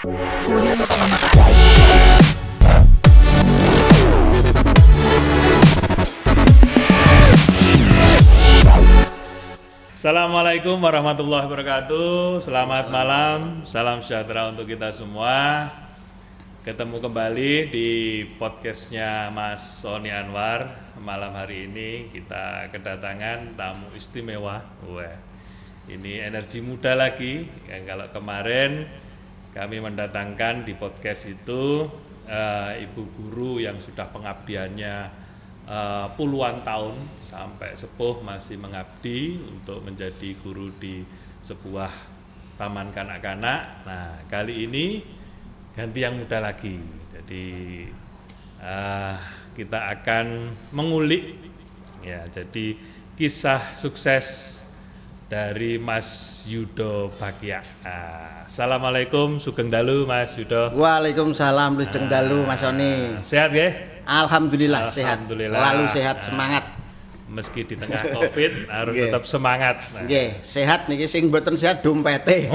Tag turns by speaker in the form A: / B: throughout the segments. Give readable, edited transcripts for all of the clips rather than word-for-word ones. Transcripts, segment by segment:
A: Assalamualaikum warahmaullahi wabarakatuh. Selamat malam, salam sejahtera untuk kita semua. Ketemu kembali di podcastnya Mas Sony Anwar. Malam hari ini kita kedatangan tamu istimewa. Wah, ini energi muda lagi. Kalau kemarin kami mendatangkan di podcast itu ibu guru yang sudah pengabdiannya puluhan tahun sampai sepuh masih mengabdi untuk menjadi guru di sebuah taman kanak-kanak. Nah, kali ini ganti yang muda lagi. Jadi kita akan mengulik ya, jadi kisah sukses dari Mas Yudo Bagya. Assalamualaikum, sugeng dalu Mas Yudo.
B: Waalaikumsalam, sugeng dalu Mas Sony.
A: Sehat nggih?
B: Alhamdulillah, sehat.
A: Alhamdulillah.
B: Selalu sehat, semangat.
A: Meski di tengah Covid harus tetap semangat.
B: Nggih, sehat niki sing mboten sehat dompete.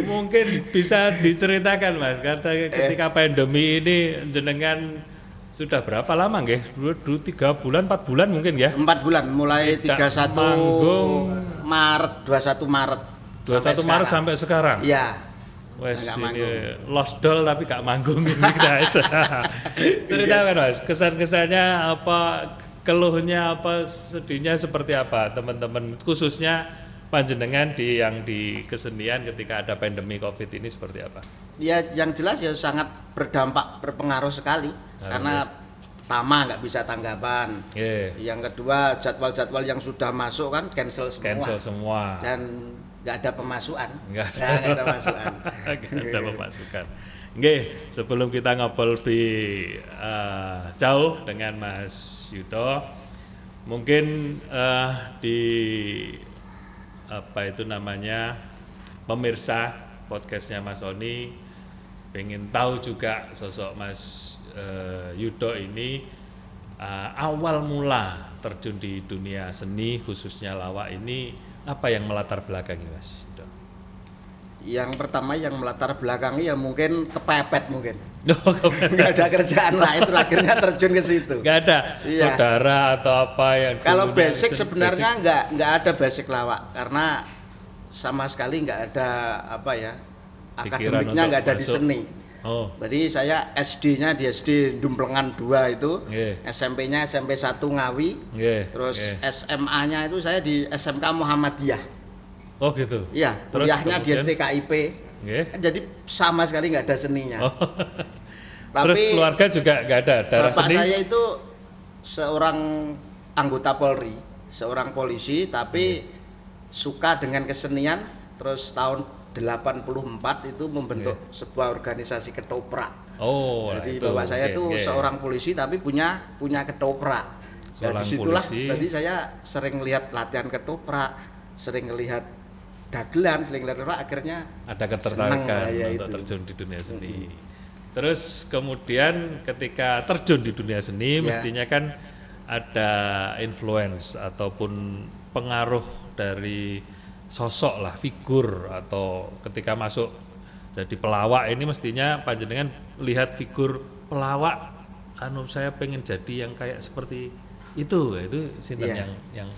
A: Mungkin bisa diceritakan Mas, karena ketika pandemi ini jenengan sudah berapa lama nggih? Dulu 3 bulan, 4 bulan mungkin ya?
B: 4 bulan, mulai 31 Maret, 21 Maret.
A: 21 Maret sampai sekarang?
B: Iya.
A: Wes ini lost doll tapi gak manggung ini guys. Ceritakan Mas, kesan-kesannya apa, keluhnya apa, sedihnya seperti apa teman-teman, khususnya panjenengan yang di kesenian ketika ada pandemi Covid ini seperti apa?
B: Ya, yang jelas ya sangat berdampak, berpengaruh sekali karena pertama nggak bisa tanggapan. Yang kedua, jadwal-jadwal yang sudah masuk kan cancel semua. Dan nggak ada pemasukan. Nggak ada pemasukan.
A: Nggak ada pemasukan. Nggih, sebelum kita ngobrol lebih jauh dengan Mas Yudo, mungkin di apa itu namanya, pemirsa podcastnya Mas Sony pengen tahu juga sosok Mas Yudo ini awal mula terjun di dunia seni khususnya lawak ini, apa yang melatar belakangi Mas Yudo?
B: Yang pertama yang melatar belakangi ya mungkin kepepet mungkin. Nggak ada kerjaan lain, akhirnya terjun ke situ.
A: Nggak ada saudara atau apa yang.
B: Kalau basic sebenarnya nggak ada basic lawak karena sama sekali nggak ada apa ya, akademiknya nggak ada di seni. Jadi saya SD-nya di SD Dumplengan 2 itu, SMP-nya SMP 1 Ngawi, terus SMA-nya itu saya di SMK Muhammadiyah.
A: Oh gitu.
B: Iya, kuliahnya di STKIP. Jadi sama sekali nggak ada seninya. Tapi
A: terus keluarga juga nggak ada darah
B: bapak
A: seni?
B: Saya itu seorang anggota Polri, seorang polisi, tapi suka dengan kesenian. Terus tahun 84 itu membentuk sebuah organisasi ketoprak. Jadi bapak saya itu seorang polisi tapi punya ketoprak. Nah, disitulah tadi saya sering lihat latihan ketoprak, sering lihat dagelan, sering lihat akhirnya
A: ada ketertarikan untuk terjun di dunia seni. Terus kemudian ketika terjun di dunia seni mestinya kan ada influence ataupun pengaruh dari sosok lah, figur, atau ketika masuk jadi pelawak ini mestinya panjenengan lihat figur pelawak, saya pengen jadi yang kayak seperti itu sinten yang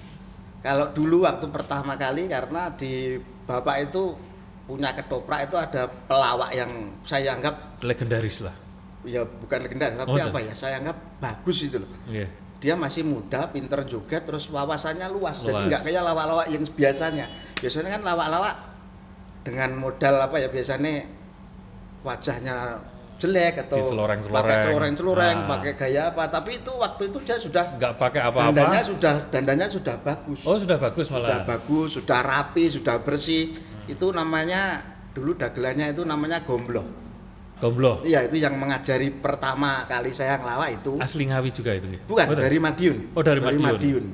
B: kalau dulu waktu pertama kali, karena di bapak itu punya ketoprak itu ada pelawak yang saya anggap
A: legendaris lah.
B: Ya bukan legendaris, tapi apa ya, saya anggap bagus itu loh. Dia masih muda, pinter juga, terus wawasannya luas. Jadi nggak kayak lawak-lawak yang biasanya. Biasanya kan lawak-lawak dengan modal apa ya, biasanya wajahnya jelek atau pakai celoreng, pakai gaya apa. Tapi itu waktu itu dia sudah
A: nggak pakai apa-apa.
B: Dandanya sudah bagus.
A: Oh, sudah bagus malah.
B: Sudah bagus, sudah rapi, sudah bersih. Itu namanya dulu dagelannya itu namanya gombloh.
A: Gombloh.
B: Iya, itu yang mengajari pertama kali saya ngelawak itu.
A: Asli Ngawi juga itu?
B: Bukan, dari Madiun.
A: Oh, dari Madiun.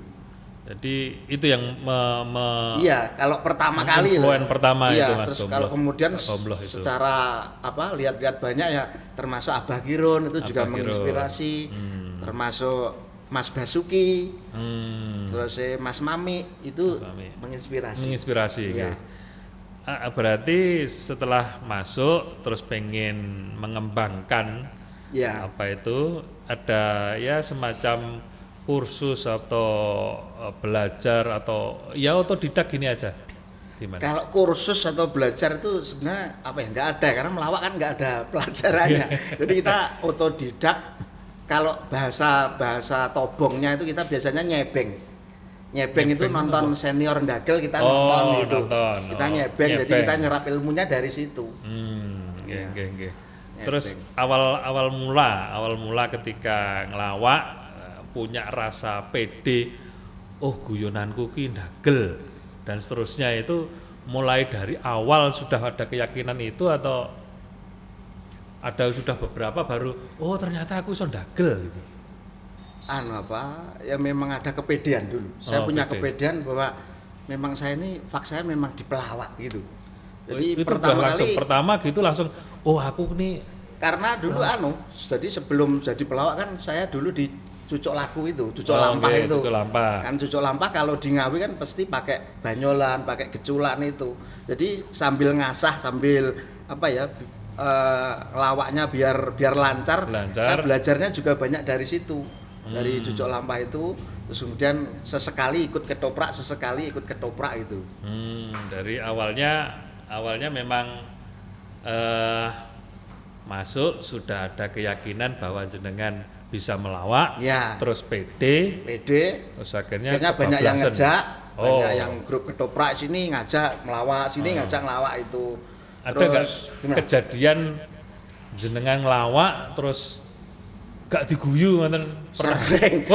A: Jadi itu yang
B: iya, kalau pertama kali
A: influen pertama itu Mas.
B: Terus kalau kemudian secara apa, lihat-lihat banyak ya, termasuk Abah Girun itu juga menginspirasi, termasuk Mas Basuki, terus Mas Mami itu menginspirasi.
A: Iya. berarti setelah masuk terus pengen mengembangkan
B: Ya,
A: apa itu ada ya semacam kursus atau belajar atau ya otodidak gini aja gimana?
B: kalau kursus atau belajar itu sebenarnya apa ya nggak ada karena melawak kan nggak ada pelajarannya. Jadi kita otodidak. Kalau bahasa tobongnya itu kita biasanya nyebeng. Nyebeng itu nonton senior ndagel kita nonton itu.
A: Nonton.
B: Kita nyebeng, jadi kita nyerap ilmunya dari situ.
A: Nggih.
B: Nyebeng.
A: Terus awal mula ketika ngelawak punya rasa pede, oh guyonanku ki ndagel dan seterusnya itu mulai dari awal sudah ada keyakinan itu atau ada sudah beberapa baru oh ternyata aku iso ndagel gitu.
B: Ya memang ada kepedean dulu. Saya punya
A: pede.
B: kepedean bahwa memang saya ini saya memang dipelawak gitu. Jadi
A: Itu pertama gitu langsung oh aku nih
B: karena dulu jadi sebelum jadi pelawak kan saya dulu di cucuk laku itu, cucuk lampah
A: okay,
B: itu.
A: cucuk lampah.
B: Kan cucuk lampah kalau di Ngawi kan pasti pakai banyolan, pakai geculan itu. Jadi sambil ngasah, sambil lawaknya biar lancar. Saya belajarnya juga banyak dari situ. Dari cucuk lampah itu, terus kemudian sesekali ikut ketoprak itu.
A: Dari awalnya memang masuk sudah ada keyakinan bahwa jenengan bisa melawak,
B: ya.
A: Terus PD, terus akhirnya
B: banyak yang ngejak, banyak yang
A: Oh.
B: grup ketoprak sini ngajak melawak, sini ngajak ngelawak itu.
A: Ada nggak
B: gimana?
A: kejadian jenengan ngelawak terus gak diguyu ngoten pernah?
B: Sering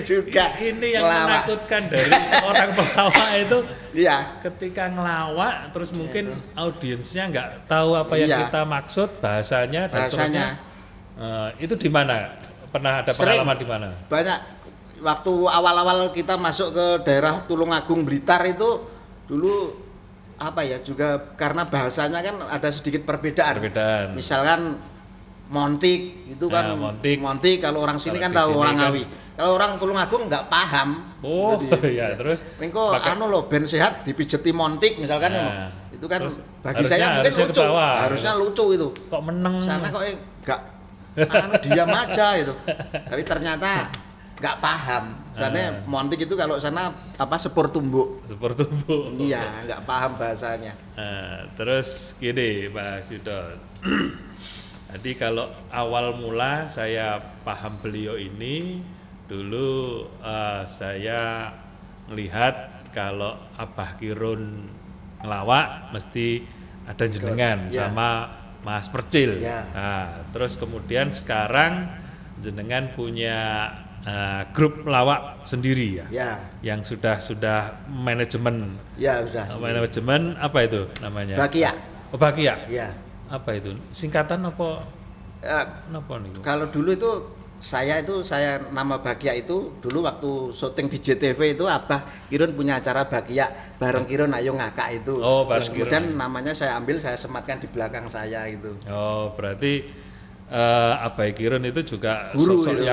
B: juga.
A: Ini yang
B: ngelawak.
A: menakutkan dari seorang pelawak itu
B: Iya.
A: ketika ngelawak terus mungkin audiensnya nggak tahu apa yang
B: Iya.
A: kita maksud bahasanya dan seterusnya. Itu di mana? Pernah ada
B: Sering.
A: pengalaman di mana?
B: Banyak waktu awal-awal kita masuk ke daerah Tulungagung Blitar itu dulu juga karena bahasanya kan ada sedikit perbedaan. Misalkan montik itu kan montik kalau orang sini kan tahu orang Ngawi. Kalau orang Tulungagung nggak paham.
A: Oh iya terus.
B: Engko ben sehat dipijeti montik misalkan itu kan bagi saya mungkin lucu. Harusnya lucu itu.
A: Kok meneng?
B: Sana kok enggak diam aja itu. Tapi ternyata nggak paham. Soalnya montik itu kalau sana sepur tumbuk. Iya, nggak paham bahasanya.
A: Terus gini Pak Yudho. Jadi kalau awal mula saya paham beliau ini dulu saya melihat kalau Abah Kirun ngelawak mesti ada jenengan sama Mas Percil. Nah, terus kemudian sekarang jenengan punya grup lawak sendiri ya, yang sudah manajemen.
B: Ya sudah.
A: Manajemen apa itu namanya?
B: Bakia.
A: Oh, Bakia.
B: Ya.
A: Apa itu? Singkatan apa?
B: Apa nih? Kalau dulu itu saya nama Bakia itu dulu waktu syuting di JTV itu Abah Kirun punya acara Bakia bareng Kirun Ayo Ngakak itu.
A: Oh,
B: terus kemudian namanya saya sematkan di belakang saya itu.
A: Oh, berarti Abah Kirun itu juga
B: guru
A: sosok
B: itu,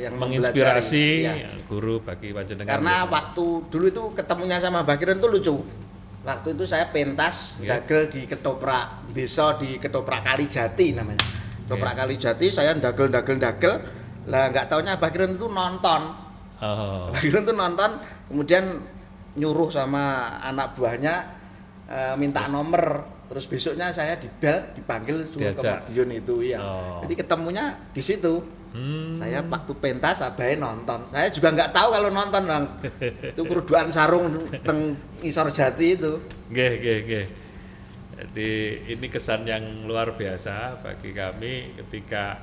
A: yang menginspirasi guru bagi panjenengan.
B: Karena waktu dulu itu ketemunya sama Abah Kirun itu lucu. Waktu itu saya pentas ndagel di ketoprak desa di ketoprak Kalijati namanya. Ketoprak Kalijati saya ndagel. Lah nggak taunya Abah Kirun itu nonton. Abah Kirun itu nonton kemudian nyuruh sama anak buahnya minta nomor. Terus besoknya saya dipanggil suruh ke Madiun itu ya. Jadi ketemunya di situ. Saya waktu pentas Abah nonton. Saya juga nggak tahu kalau nonton Bang. Itu keruduan sarung teng Isor Jati itu.
A: Nggih. Jadi ini kesan yang luar biasa bagi kami ketika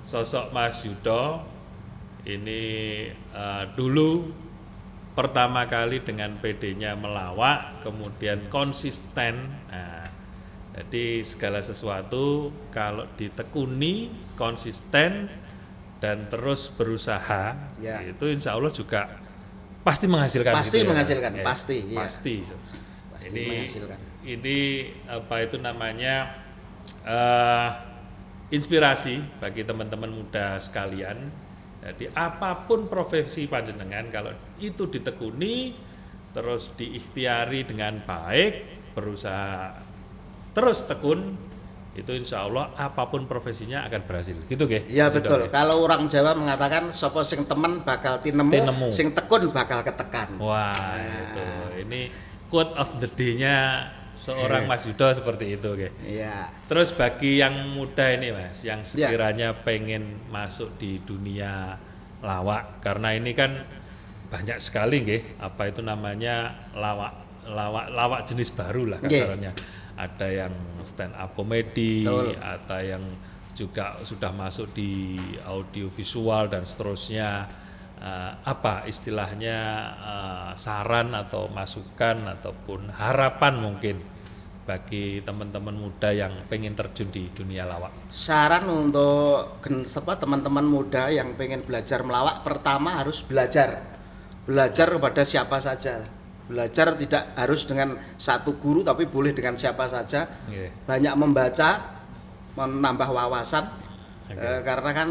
A: sosok Mas Yudho ini dulu pertama kali dengan PD-nya melawak, kemudian konsisten. Nah, jadi segala sesuatu kalau ditekuni, konsisten dan terus berusaha, itu insya Allah juga pasti menghasilkan.
B: Pasti menghasilkan, pasti.
A: Pasti
B: menghasilkan.
A: Ini apa itu namanya inspirasi bagi teman-teman muda sekalian. Jadi apapun profesi panjenengan kalau itu ditekuni terus diikhtiari dengan baik, berusaha terus tekun, itu insya Allah apapun profesinya akan berhasil. Gitu ge?
B: Iya
A: Mas Yudo,
B: betul.
A: ge?
B: Kalau orang Jawa mengatakan sopo sing temen bakal tinemu,
A: Tinemu.
B: sing tekun bakal ketekan.
A: Wah, itu. Ini quote of the day-nya seorang Mas Yudo seperti itu, ge.
B: Iya.
A: Terus bagi yang muda ini Mas, yang
B: Ya.
A: sekiranya pengen masuk di dunia lawak, karena ini kan banyak sekali nggih, apa itu namanya lawak jenis baru lah
B: Nggih.
A: kasarannya. Ada yang stand up comedy,
B: Betul.
A: ada yang juga sudah masuk di audio visual dan seterusnya. Apa istilahnya, saran atau masukan ataupun harapan mungkin bagi teman-teman muda yang pengen terjun di dunia lawak.
B: Saran untuk teman-teman muda yang pengen belajar melawak, pertama harus belajar kepada siapa saja. Belajar tidak harus dengan satu guru, tapi boleh dengan siapa saja.
A: Nggih.
B: Banyak membaca, menambah wawasan.
A: Oke.
B: Karena kan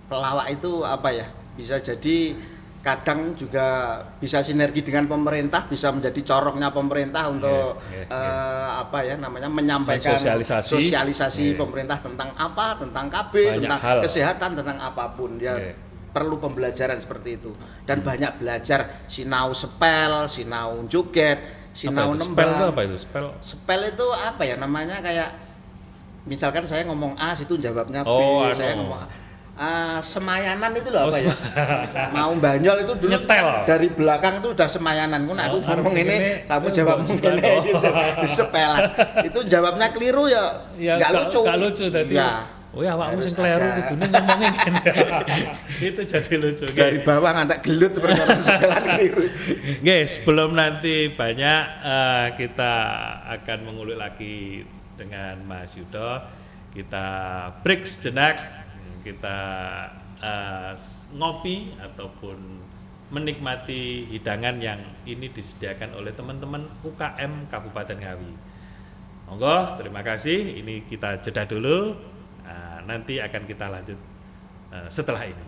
B: pelawak itu apa ya, bisa jadi kadang juga bisa sinergi dengan pemerintah, bisa menjadi corongnya pemerintah untuk apa ya namanya, menyampaikan sosialisasi
A: Iya.
B: pemerintah tentang apa, tentang KB,
A: Banyak
B: tentang
A: hal.
B: kesehatan, tentang apapun ya.
A: Iya.
B: Perlu pembelajaran seperti itu, dan banyak belajar sinau spell, sinau joget, sinau
A: Apa itu? Spell itu
B: nembang.
A: apa itu? Spell.
B: Spell itu apa ya namanya, kayak misalkan saya ngomong A, situ jawabnya B.
A: Oh,
B: Saya
A: anu.
B: ngomong semayanan itu loh
A: Oh,
B: apa ya? Mau banyol itu dulu
A: Nyetel.
B: kan dari belakang tuh udah semayanan. Aku ngomong ini, kamu jawab
A: sebelah.
B: ini gitu. Disepelan. Itu jawabnya keliru ya.
A: Ya,
B: Nggak lucu.
A: Gak lucu tadi.
B: Ya.
A: Oh ya, awakmu
B: Harus
A: sing kleru
B: ada.
A: kudune ngomongin gini. Itu jadi lucu.
B: Dari bawah ngantek gelut perkara sepelan keliru.
A: Guys, sebelum nanti banyak kita akan mengulik lagi dengan Mas Yudo. Kita break sejenak, kita ngopi ataupun menikmati hidangan yang ini disediakan oleh teman-teman UKM Kabupaten Ngawi. Monggo, terima kasih. Ini kita jeda dulu. Nanti akan kita lanjut setelah ini.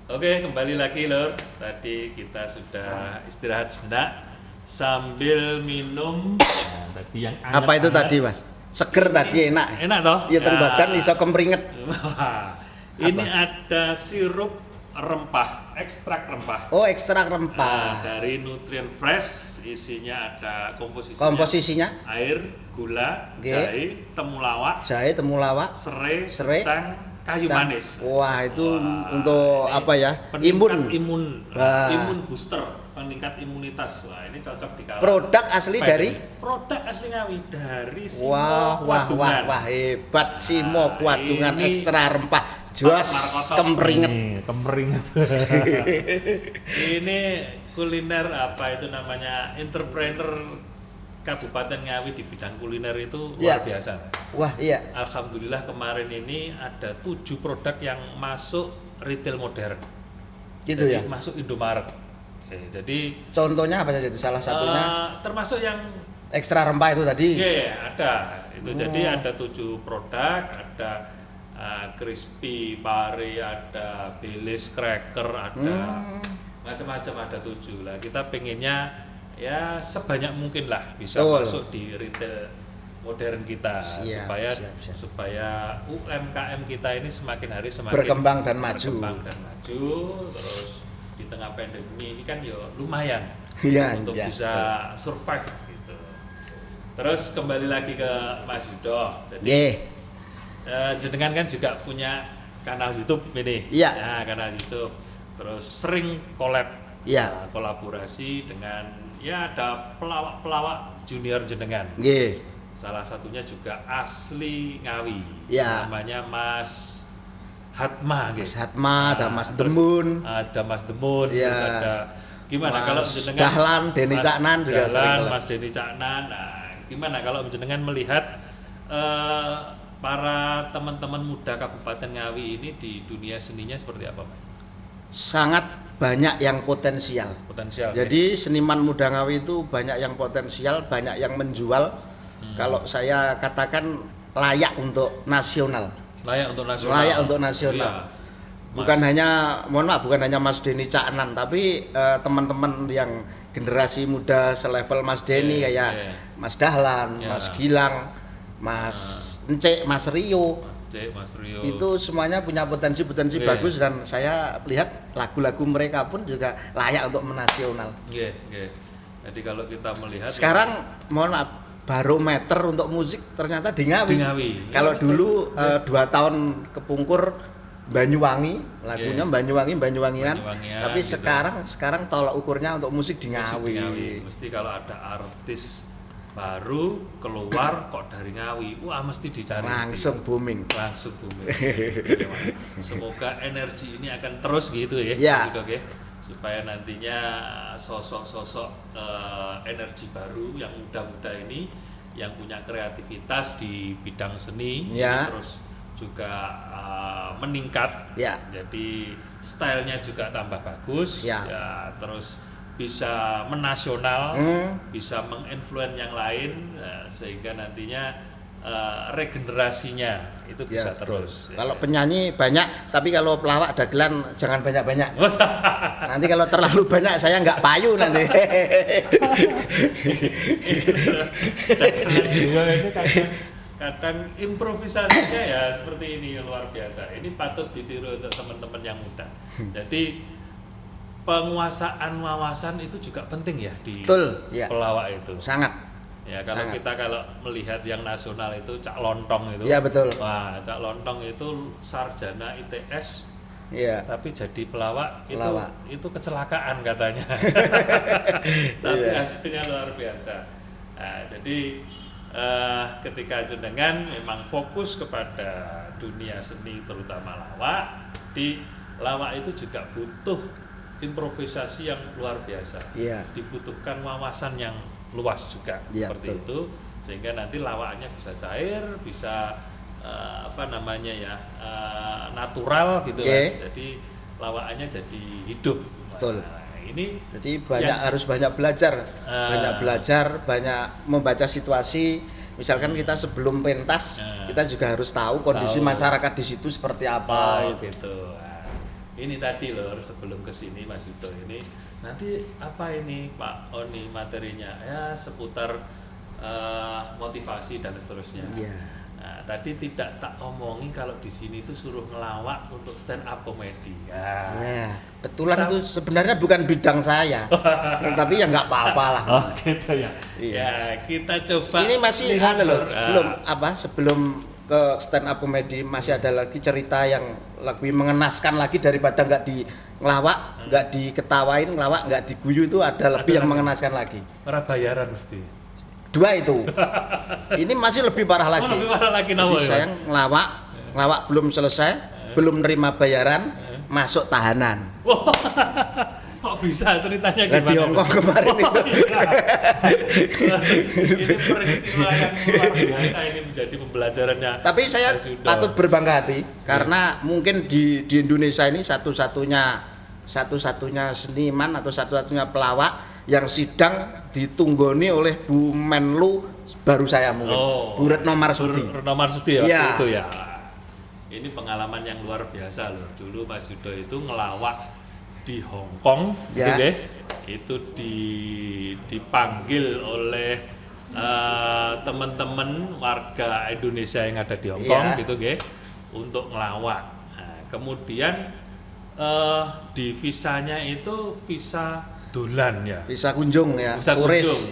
A: Oke, kembali lagi Lur. Tadi kita sudah istirahat sejenak sambil minum. Nah, tadi yang
B: Apa itu
A: anget-anget.
B: tadi, Mas? Seger tadi, enak.
A: Enak toh?
B: Ya teng badan iso kemringet.
A: Wah, ini ada sirup rempah, ekstrak rempah.
B: Oh, ekstrak rempah.
A: Dari Nutrien Fresh, isinya ada
B: Komposisinya
A: air, gula,
B: Oke.
A: jahe, temulawak,
B: jahe, temulawak,
A: serai,
B: Serai,
A: secang, kayu
B: Sang-
A: manis.
B: Wah, itu
A: Wah,
B: untuk
A: ini
B: apa ya?
A: peningkat
B: Imun.
A: Wah.
B: Wah.
A: Imun booster, peningkat imunitas. Wah, ini cocok di
B: Produk asli dari
A: produk asli Ngawi dari Simo
B: wah,
A: Kwadungan.
B: hebat Simo Kwadungan
A: ini
B: ekstra rempah. Jos
A: Markoto.
B: kemringet.
A: Kemringet. Ini kuliner apa itu namanya, entrepreneur Kabupaten Ngawi di bidang kuliner itu luar
B: Ya.
A: biasa.
B: Wah, iya.
A: Alhamdulillah kemarin ini ada 7 produk yang masuk retail modern.
B: Gitu
A: Jadi
B: ya.
A: masuk Indomaret. Jadi
B: Contohnya apa saja itu? Salah satunya
A: termasuk yang
B: ekstra rempah itu tadi.
A: ada. Itu jadi ada 7 produk, ada crispy pare, ada Baileys cracker, ada macam-macam, ada 7 lah. Kita pengennya ya sebanyak mungkin lah bisa
B: Betul.
A: masuk di retail modern kita.
B: Siap, siap.
A: supaya UMKM kita ini semakin hari semakin
B: Berkembang dan maju.
A: berkembang dan maju. Terus di tengah pandemi ini kan ya lumayan
B: Iya,
A: untuk
B: iya,
A: bisa survive gitu. Terus kembali lagi ke Mas Yudo. Jadi
B: Ye.
A: jenengan kan juga punya kanal YouTube ini.
B: Iya.
A: Nah, kanal YouTube. Terus sering collab,
B: Iya.
A: kolaborasi dengan ya ada pelawak-pelawak junior jenengan.
B: Nggih.
A: Salah satunya juga asli Ngawi.
B: Iya.
A: Namanya Mas Hatma gitu.
B: Mas Hatma, ada Mas
A: terus
B: Demun.
A: Ada Mas Demun,
B: Iya.
A: terus ada gimana
B: Mas
A: kalau jenengan
B: Dahlan, Denny
A: Mas
B: Caknan juga sering
A: Dahlan,
B: collab.
A: Mas Denny Caknan. Nah, gimana kalau jenengan melihat para teman-teman muda Kabupaten Ngawi ini di dunia seninya seperti apa, Mas?
B: Sangat banyak yang potensial.
A: Potensial.
B: Jadi seniman muda Ngawi itu banyak yang potensial, banyak yang menjual, Kalau saya katakan layak untuk nasional.
A: Layak untuk nasional.
B: Layak untuk nasional.
A: Iya.
B: Bukan hanya, mohon maaf, bukan hanya Mas Denny Caknan, tapi teman-teman yang generasi muda selevel Mas Denny kayak Mas Dahlan, Mas Gilang, Mas Encek, Mas Rio.
A: Mas Rio.
B: Itu semuanya punya potensi-potensi bagus, dan saya lihat lagu-lagu mereka pun juga layak untuk menasional.
A: Jadi kalau kita melihat
B: sekarang, mohon maaf, barometer untuk musik ternyata di Ngawi. Kalau dulu 2 tahun kepungkur Banyuwangi, lagunya Banyuwangian. Tapi gitu. sekarang tolak ukurnya untuk musik di Ngawi.
A: Mesti kalau ada artis baru keluar kok dari Ngawi, wah mesti dicari.
B: Langsung booming.
A: Semoga energi ini akan terus gitu ya. Gitu, supaya nantinya sosok-sosok energi baru yang muda-muda ini yang punya kreativitas di bidang seni terus juga meningkat, jadi stylenya juga tambah bagus, terus bisa menasional, bisa menginfluence yang lain, sehingga nantinya regenerasinya itu bisa terus.
B: Kalau penyanyi banyak, tapi kalau pelawak dagelan jangan banyak-banyak. Nanti kalau terlalu banyak saya nggak payu nanti.
A: Kadang improvisasinya ya seperti ini, luar biasa. Ini patut ditiru untuk teman-teman yang muda. Jadi penguasaan wawasan itu juga penting ya di pelawak itu.
B: Sangat.
A: Ya kalau kita melihat yang nasional itu Cak Lontong itu.
B: Iya betul.
A: Wah, Cak Lontong itu sarjana ITS.
B: Iya.
A: Tapi jadi pelawak. Itu kecelakaan katanya. Tapi hasilnya luar biasa. Nah, jadi ketika jenengan memang fokus kepada dunia seni terutama lawak, di lawak itu juga butuh improvisasi yang luar biasa. Dibutuhkan wawasan yang luas juga seperti itu, sehingga nanti lawakannya bisa cair, bisa natural gitu lah. Jadi lawakannya jadi hidup. Ini
B: jadi harus banyak belajar, banyak membaca situasi. Misalkan kita sebelum pentas, kita juga harus tahu kondisi masyarakat di situ seperti apa.
A: Gitu. Ini tadi loh, sebelum kesini Mas Yudo ini, nanti apa ini Pak Oni materinya? Ya seputar motivasi dan seterusnya. Nah, tadi tidak tak omongin kalau di sini itu suruh ngelawak untuk stand up comedy.
B: Betulan itu sebenarnya bukan bidang saya, tapi ya nggak apa-apa lah.
A: Gitu ya. Ya kita coba.
B: Ini masih ada loh, sebelum ke stand up comedy masih ada lagi cerita yang lebih mengenaskan lagi daripada nggak di ngelawak, nggak diketawain, ngelawak nggak diguyu, itu ada lebih yang mengenaskan lagi.
A: Para bayaran mesti.
B: 2 itu. Ini masih lebih parah lagi.
A: Lebih parah lagi.
B: Jadi saya ngelawak belum selesai, belum nerima bayaran, masuk tahanan.
A: Kok bisa ceritanya gimana?
B: Di Hongkong kemarin itu.
A: Ini peristiwa yang luar biasa, ini menjadi pembelajarannya.
B: Tapi saya patut berbangga hati karena mungkin di Indonesia ini satu-satunya seniman atau satu-satunya pelawak yang sidang ditunggoni oleh Bu Menlu baru saya mungkin. Bu Retno Marsudi.
A: Retno Marsudi ya. Itu ya. Ini pengalaman yang luar biasa loh. Dulu Mas Yudo itu ngelawak di Hong Kong, itu dipanggil oleh teman-teman warga Indonesia yang ada di Hong Kong gitu untuk ngelawak. Nah, kemudian di visanya itu visa dolan ya.
B: Visa kunjung ya.
A: Visa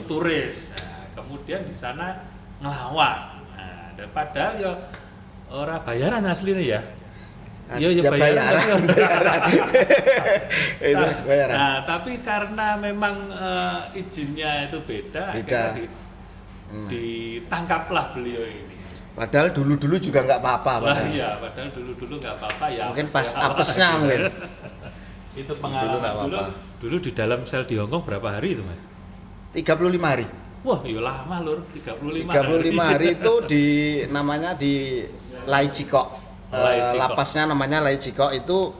A: turis. Nah, kemudian di sana ngelawak. Nah, padahal ya ora bayaran aslinya ya. Iya bayaran. Bayaran. Nah, tapi karena memang izinnya itu beda. Akhirnya ditangkaplah beliau ini.
B: Padahal dulu juga nggak apa-apa.
A: Iya, padahal dulu nggak apa-apa ya.
B: Mungkin pas apesnya mungkin.
A: Itu pengalaman dulu di dalam sel di Hongkong berapa hari itu Mas?
B: 35 hari.
A: Wah, iya lama lur, 35
B: hari itu namanya di Lai Chikok. Lapasnya namanya Lai Chikok, itu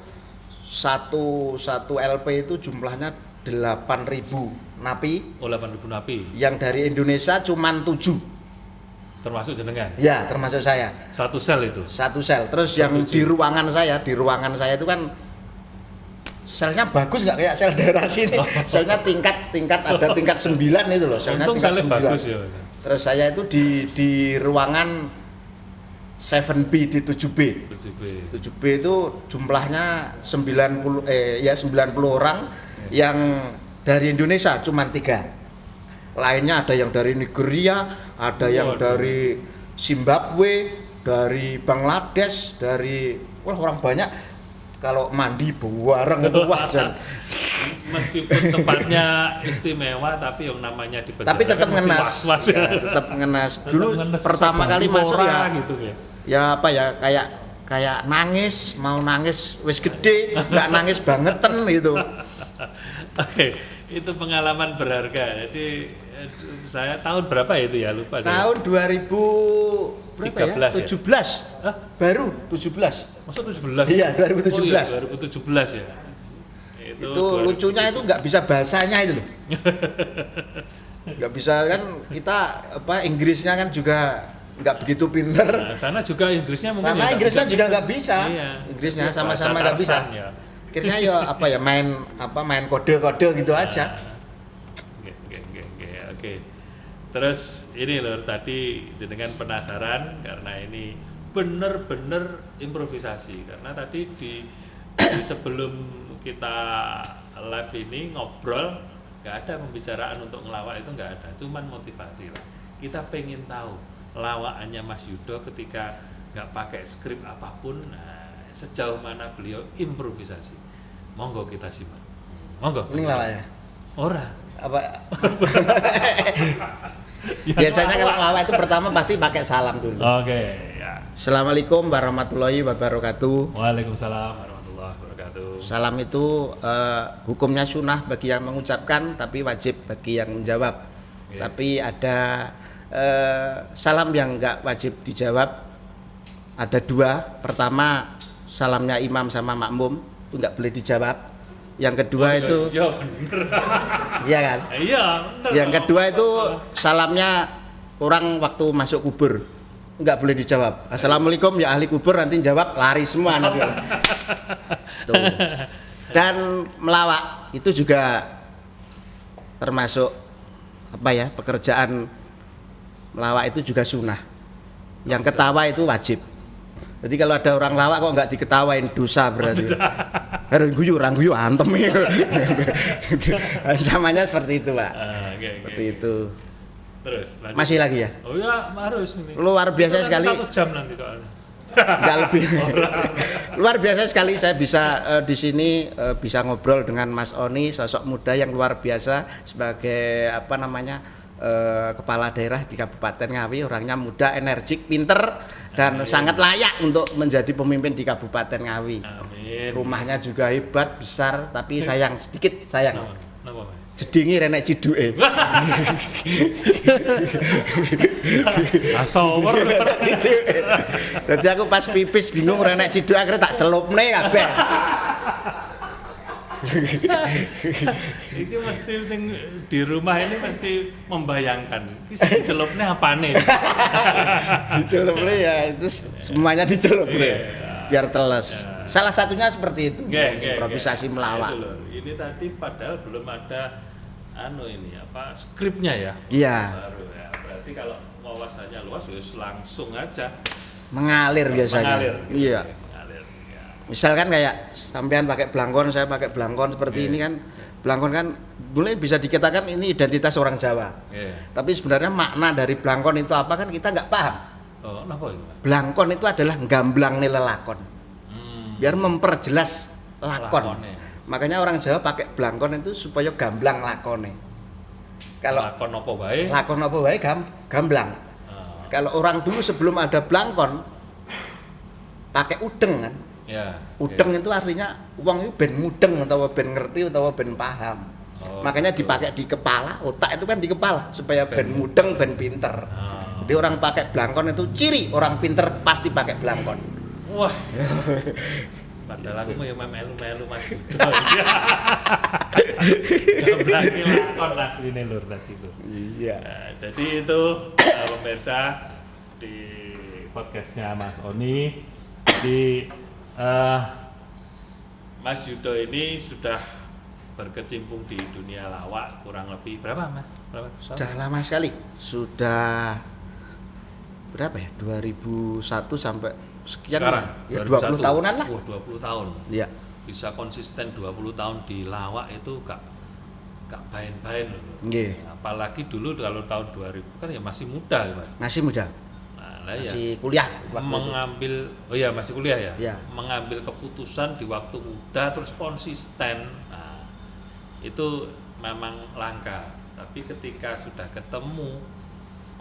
B: satu LP itu jumlahnya 8.000 napi.
A: 8.000 napi.
B: Yang dari Indonesia cuman 7.
A: Termasuk jenengan.
B: Ya, termasuk saya.
A: Satu sel itu.
B: Satu sel. Terus yang di ruangan saya itu kan selnya bagus nggak kayak sel daerah sini. Selnya tingkat ada tingkat 9 itu loh. Selnya
A: Untung
B: tingkat
A: selnya
B: 9.
A: bagus ya.
B: Terus saya itu di ruangan 7B di 7B.
A: 7B.
B: 7B itu jumlahnya 90 orang yang dari Indonesia cuma 3. Lainnya ada yang dari Nigeria, ada yang dari Zimbabwe, dari Bangladesh, dari orang banyak. Kalau mandi bareng itu wajar.
A: Meskipun tempatnya istimewa tapi yang namanya di penjara.
B: Tapi tetap
A: kan mesti
B: ngenas.
A: was-was ya.
B: Tetap ngenas. Dulu
A: ngenes,
B: pertama kali masuk ya.
A: gitu ya.
B: Ya apa ya kayak nangis, mau nangis wis gede, nggak nangis bangetan gitu.
A: Oke, itu pengalaman berharga. Jadi saya tahun berapa ya itu ya lupa saya.
B: Tahun 2000 berapa
A: 13
B: ya?
A: ya?
B: 17.
A: Hah?
B: Baru 17.
A: Masa 17?
B: Iya, 2017.
A: Oh iya, 2017 ya.
B: Itu lucunya itu nggak bisa bahasanya itu loh. Nggak bisa kan kita Inggrisnya kan juga nggak begitu pinter.
A: Nah, sana juga Inggrisnya mungkin
B: Sana
A: ya
B: Inggrisnya juga nggak bisa.
A: Iya.
B: Inggrisnya
A: Itu
B: sama-sama
A: bahasa
B: nggak bisa.
A: Tarzan ya.
B: Akhirnya ya main kode-kode gitu aja.
A: Oke. Terus ini loh tadi dengan penasaran karena ini bener-bener improvisasi karena tadi di sebelum kita live ini ngobrol nggak ada pembicaraan untuk ngelawak itu nggak ada, cuman motivasi lah. Kita pengen tahu lawakannya Mas Yudo ketika nggak pakai skrip apapun, sejauh mana beliau improvisasi. Monggo kita simak. Monggo.
B: Ini lawaknya.
A: Ora.
B: Apa? Biasanya kalau ngelawak itu pertama pasti pakai salam dulu.
A: Oke, ya.
B: Assalamualaikum warahmatullahi wabarakatuh.
A: Waalaikumsalam warahmatullahi wabarakatuh.
B: Salam itu hukumnya sunnah bagi yang mengucapkan, tapi wajib bagi yang menjawab.
A: Yeah.
B: Tapi ada salam yang nggak wajib dijawab. Ada 2. Pertama, salamnya imam sama makmum itu nggak boleh dijawab. Yang kedua itu,
A: iya bener.
B: iya kan?
A: Iya bener.
B: Yang kedua itu salamnya orang waktu masuk kubur nggak boleh dijawab. Assalamualaikum ya ahli kubur, nanti jawab lari semua nanti. Tuh. Dan melawak itu juga termasuk pekerjaan melawak itu juga sunnah. Yang ketawa itu wajib. Jadi kalau ada orang lawak kok nggak diketawain dosa berarti. Harus guyu, orang guyu antem. Ancamannya seperti itu, Pak. Seperti itu.
A: Terus lanjut.
B: Masih lagi ya?
A: Oh iya harus ini.
B: Luar biasa
A: Itu
B: sekali.
A: 1 jam nanti soalnya.
B: Nggak lebih. Luar biasa sekali saya bisa di sini bisa ngobrol dengan Mas Oni, sosok muda yang luar biasa sebagai kepala daerah di Kabupaten Ngawi. Orangnya muda, energik, pinter dan sangat layak untuk menjadi pemimpin di Kabupaten Ngawi.
A: Amin.
B: Rumahnya juga hebat, besar, tapi sayang sedikit sayang.
A: Napa, Mas?
B: Jedingi renek ciduke.
A: Asower.
B: Jadi aku pas pipis bingung renek ciduk akhirnya tak celupne kabeh.
A: Iki mesti di rumah ini mesti membayangkan iki sing dicelupne apane.
B: Dicelupne ya itu semuanya dicelupne. Biar teles. Salah satunya seperti itu. Improvisasi melawak.
A: Itu loh. Ini tadi padahal belum ada skripnya ya.
B: Iya.
A: Baru ya. Berarti kalau wawasannya luas wis langsung aja
B: Mengalir biasanya.
A: mengalir.
B: Iya.
A: Mengalir. Ya.
B: Misalkan kayak sampean pakai blangkon, saya pakai blangkon seperti ini kan. Blangkon kan mulai bisa dikatakan ini identitas orang Jawa. Tapi sebenarnya makna dari blangkon itu apa kan kita nggak paham.
A: Oh, kenapa itu?
B: Blangkon itu adalah gamblang lelakon. Biar memperjelas lakon.
A: Lakone.
B: Makanya orang Jawa pakai blangkon itu supaya gamblang lakone. Kalau lakon apa wae gamblang. Kalau orang dulu sebelum ada blangkon pakai udeng kan.
A: Ya.
B: Udeng itu artinya wong itu ben mudeng atau ben ngerti atau ben paham. Makanya dipakai di kepala, otak itu kan di kepala supaya ben mudeng, ben pinter. Jadi orang pakai blangkon itu ciri orang pinter pasti pakai blangkon.
A: Wah. Padahal aku mau melu-melu Mas. Gamblang lakon asline lur tadi itu.
B: Iya.
A: Nah, jadi itu pemirsa podcastnya Mas Oni. Jadi Mas Yudo ini sudah berkecimpung di dunia lawak kurang lebih berapa Mas? Berapa?
B: Sudah lama sekali. Sudah berapa ya? 2001 sampai sekian
A: Sekarang
B: lah. Ya,
A: 2001.
B: 20 tahunan lah.
A: Wah, 20 tahun.
B: Iya.
A: Bisa konsisten 20 tahun di lawak itu gak main-main loh.
B: Nggih.
A: Apalagi dulu kalau tahun 2000 kan ya masih muda ya, Mas.
B: Masih muda.
A: Lah ya.
B: Masih kuliah waktu itu.
A: Mengambil masih kuliah ya?
B: Iya.
A: Mengambil keputusan di waktu muda terus konsisten. Nah, itu memang langka. Tapi ketika sudah ketemu,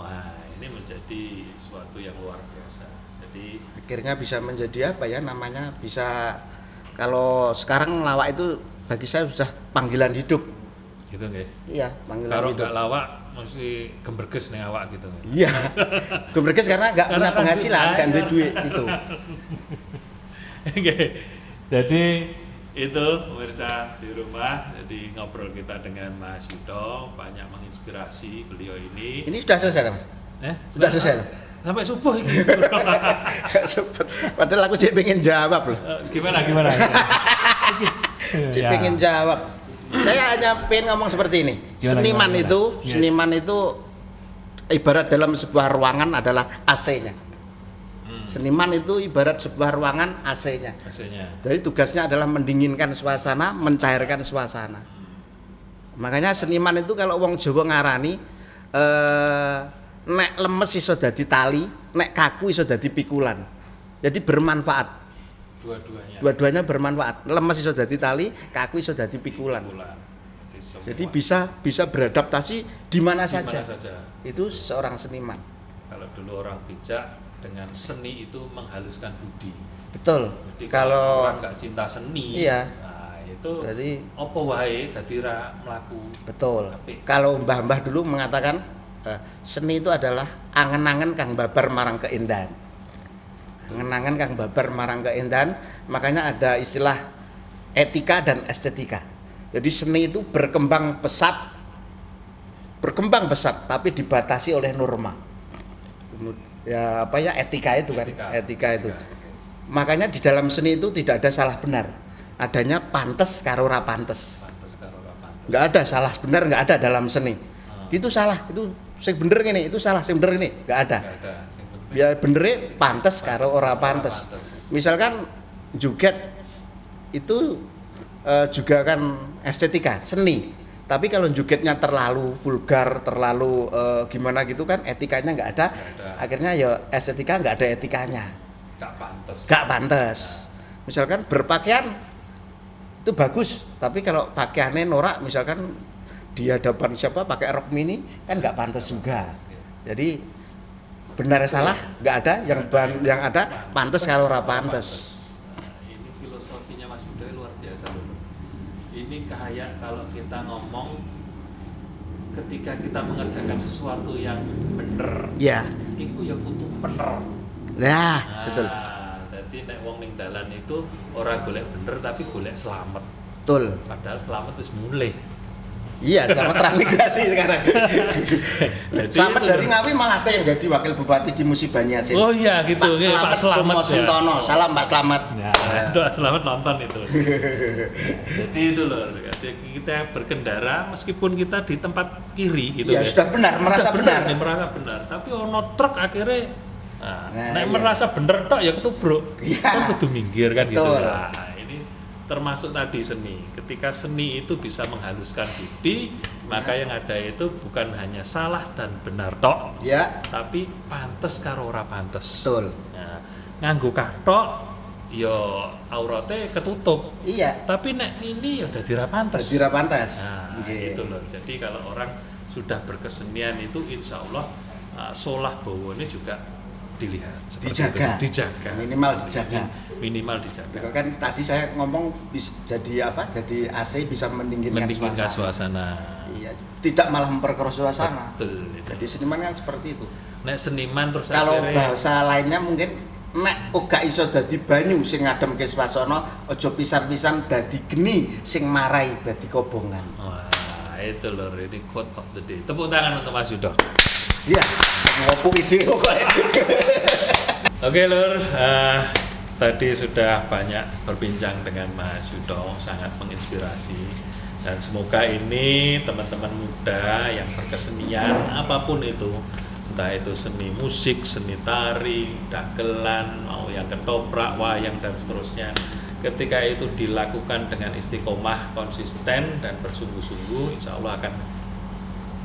A: wah ini menjadi suatu yang luar biasa. Jadi
B: Akhirnya bisa menjadi apa ya namanya? Bisa kalau sekarang lawak itu bagi saya sudah panggilan hidup.
A: gitu nggih.
B: Iya, panggilan
A: Kalau
B: hidup.
A: nggak lawak mesti gemberges nih awak gitu.
B: Iya. Gemberges karena nggak punya
A: Karena
B: penghasilan,
A: kan
B: nggak duit duit itu.
A: Oke. Jadi itu pemirsa di rumah, jadi ngobrol kita dengan Mas Yudo banyak menginspirasi beliau ini.
B: Ini sudah selesai, Mas? Sudah selesai.
A: Sampai subuh ini.
B: Nggak sempet. Padahal aku sih pengen jawab loh.
A: Gimana?
B: Sih
A: Ya.
B: pengen jawab. Saya hanya pengen ngomong seperti ini.
A: Gimana?
B: Seniman itu ibarat dalam sebuah ruangan adalah AC-nya. Seniman itu ibarat sebuah ruangan AC-nya.
A: Hasilnya.
B: Jadi tugasnya adalah mendinginkan suasana, mencairkan suasana. Makanya seniman itu kalau wong Jawa ngarani nek lemes iso dadi tali, nek kaku iso dadi pikulan. Jadi bermanfaat.
A: Dua-duanya.
B: Dua-duanya bermanfaat. Lemes iso dadi tali, kaku iso dadi pikulan. Jadi bisa beradaptasi di mana saja. Itu seorang seniman.
A: Kalau dulu orang bijak dengan seni itu menghaluskan budi.
B: Betul.
A: Jadi
B: Kalau
A: orang nggak cinta seni,
B: iya.
A: nah itu
B: Berarti
A: apa wae dadi ra mlaku.
B: betul.
A: Apik.
B: Kalau mbah-mbah dulu mengatakan seni itu adalah angen-angen kang babar marang keindahan. Angen-angen kang babar marang keindahan, makanya ada istilah etika dan estetika. Jadi seni itu berkembang pesat, tapi dibatasi oleh norma. Ya apa ya etika itu kan, etika itu. Makanya di dalam seni itu tidak ada salah benar, adanya pantes karo ora pantes.
A: Pantes karo ora pantes.
B: Nggak ada salah benar, nggak ada dalam seni. Itu salah, itu sing bener ini, itu salah sing bener ini, nggak ada.
A: Nggak ada. Sing penting
B: Ya benernya pantes karo ora pantes. Misalkan joget itu juga kan estetika, seni. Tapi kalau jogetnya terlalu vulgar, terlalu gimana gitu kan etikanya nggak ada. Akhirnya ya estetika nggak ada etikanya.
A: nggak pantes.
B: Nggak pantas. Misalkan berpakaian itu bagus, tapi kalau pakaiannya norak misalkan di hadapan siapa pakai rok mini kan nggak pantas juga. Jadi benar salah nggak ada, yang ada pantas kalau ora pantas.
A: Nah, ini filosofinya Mas Yudo luar biasa loh. Ini kayak kalau kita ngomong ketika kita mengerjakan sesuatu yang bener,
B: Ya,
A: itu ya butuh bener.
B: nah, betul,
A: Jadi nek wong ning dalan itu ora golek bener tapi golek selamat.
B: betul.
A: Padahal selamat wis mulai.
B: Iya, selamat transmigrasi sekarang.
A: Jadi
B: Selamat
A: itu
B: dari
A: loh.
B: Ngawi malah ada yang jadi wakil bupati di Musi Banyasin.
A: Oh iya gitu,
B: Pak
A: Nggih,
B: Slamet Sumo
A: ya.
B: Sintono. Salam Pak Slamet.
A: Ya, itu selamat nonton itu. Jadi itu loh, kita berkendara meskipun kita di tempat kiri gitu
B: Ya sudah benar, merasa
A: Sudah
B: benar.
A: nih, merasa benar. Tapi ono truk akhirnya nek
B: iya.
A: merasa bener tok ya ketubruk.
B: Iya.
A: Kan kudu minggir kan gitu.
B: Betul.
A: Nah, ini termasuk tadi seni. Ketika seni itu bisa menghaluskan budi, maka yang ada itu bukan hanya salah dan benar tok,
B: Ya,
A: tapi pantes karo ora pantes.
B: betul.
A: Nah, nganggo kathok ya aurate ketutup.
B: Iya,
A: Tapi nek ini ya dadi ra pantes.
B: jadi ra pantas.
A: Nah,
B: Nggih.
A: itu loh. Jadi kalau orang sudah berkesenian itu insya Allah solah bawane juga dilihat seperti
B: Dijaga.
A: itu. Dijaga.
B: Minimal dijaga.
A: Minimal dijaga.
B: Kan tadi saya ngomong jadi apa? Jadi AC bisa mendinginkan
A: Mendinginkan
B: suasana.
A: suasana.
B: Iya, tidak malah memperkeruh suasana.
A: Betul.
B: Jadi seniman kan seperti itu.
A: Nek seniman terus
B: Kalau
A: akhirnya
B: bahasa lainnya mungkin nek uga iso dadi banyu sing ngademke swasana, aja pisan-pisan dadi geni sing marai dadi kobongan.
A: wah, itu loh, ini quote of the day. Tepuk tangan untuk Mas Yudo.
B: Iya, ngopo ide kok.
A: Oke Lur, tadi sudah banyak berbincang dengan Mas Yudo, sangat menginspirasi. Dan semoga ini teman-teman muda yang berkesenian apapun itu, entah itu seni musik, seni tari, dagelan, mau yang ketoprak, wayang dan seterusnya, ketika itu dilakukan dengan istiqomah, konsisten dan bersungguh-sungguh, insya Allah akan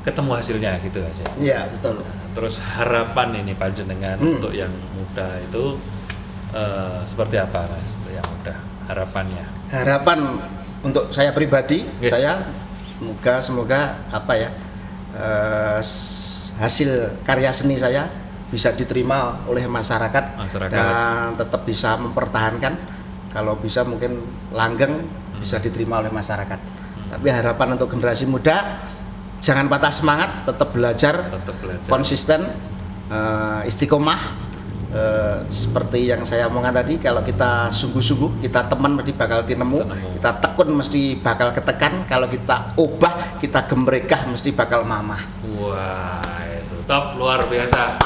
A: ketemu hasilnya gitu aja.
B: Iya, betul.
A: Terus harapan ini panjenengan untuk yang muda itu seperti apa Mas? Untuk yang muda harapannya?
B: Harapan untuk saya pribadi,
A: Oke.
B: saya semoga apa ya, hasil karya seni saya bisa diterima oleh masyarakat. Dan tetap bisa mempertahankan, kalau bisa mungkin langgeng bisa diterima oleh masyarakat. Tapi harapan untuk generasi muda, jangan patah semangat, tetap belajar. Konsisten, istiqomah. Seperti yang saya omongkan tadi, kalau kita sungguh-sungguh, kita teman mesti bakal tinemu, kita tekun mesti bakal ketekan, kalau kita obah, kita gemrekah mesti bakal mamah.
A: Wah, itu top, luar biasa.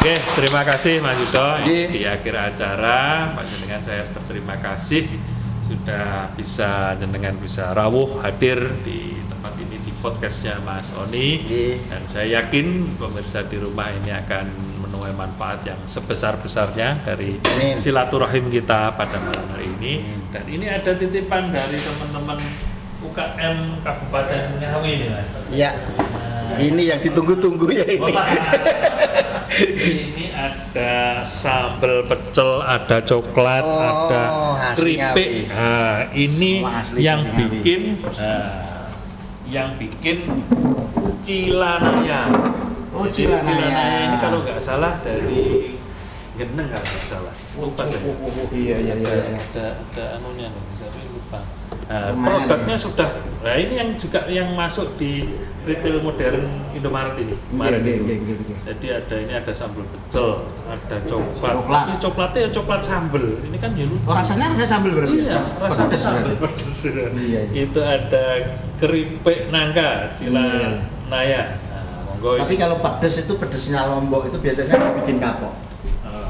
A: Oke, terima kasih Mas Yudo. Di akhir acara, panjenengan saya berterima kasih sudah jenengan bisa rawuh hadir di tempat ini, di podcastnya Mas Oni. Dan saya yakin pemirsa di rumah ini akan menuai manfaat yang sebesar-besarnya dari silaturahim kita pada malam hari ini. Dan ini ada titipan dari teman-teman UKM Kabupaten Ngawi ini Mas.
B: Iya. Ini yang ditunggu-tunggu ya ini.
A: Ini ada sambal pecel, ada coklat, ada keripik. Nah, ini yang bikin Cilanaya. Cilanaya ini kalau nggak salah dari Geneng, nggak salah. Lupa saya.
B: Iya.
A: Ada anunya, tapi lupa. Produknya sudah. Nah, ini yang juga yang masuk di retail modern Indomaret ini kemarin itu. Jadi ada sambal pecel, ada coklat. Ini coklatnya ya coklat sambal. Ini kan ya lucu.
B: Rasanya sambal berarti.
A: Iya, rasanya sambal pedes.
B: Iya.
A: Itu ada keripik nangka Cilanaya. Monggo.
B: Tapi kalau pedes itu pedesnya Lombok itu biasanya bikin kapok.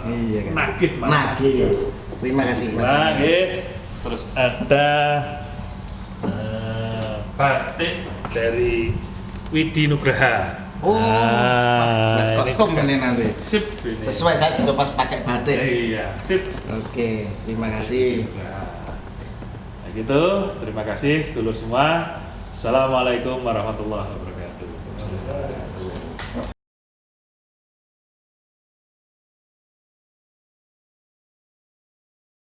B: Iya kan. Nagih. Terima kasih Mas.
A: Nagih. Terus ada batik dari Widi Nugraha.
B: Kostum ini nanti.
A: Sip ini.
B: Sesuai saya juga pas pakai batik.
A: Iya, sip.
B: Oke, terima kasih.
A: Nah, gitu. Terima kasih sedulur semua. Assalamualaikum warahmatullahi wabarakatuh.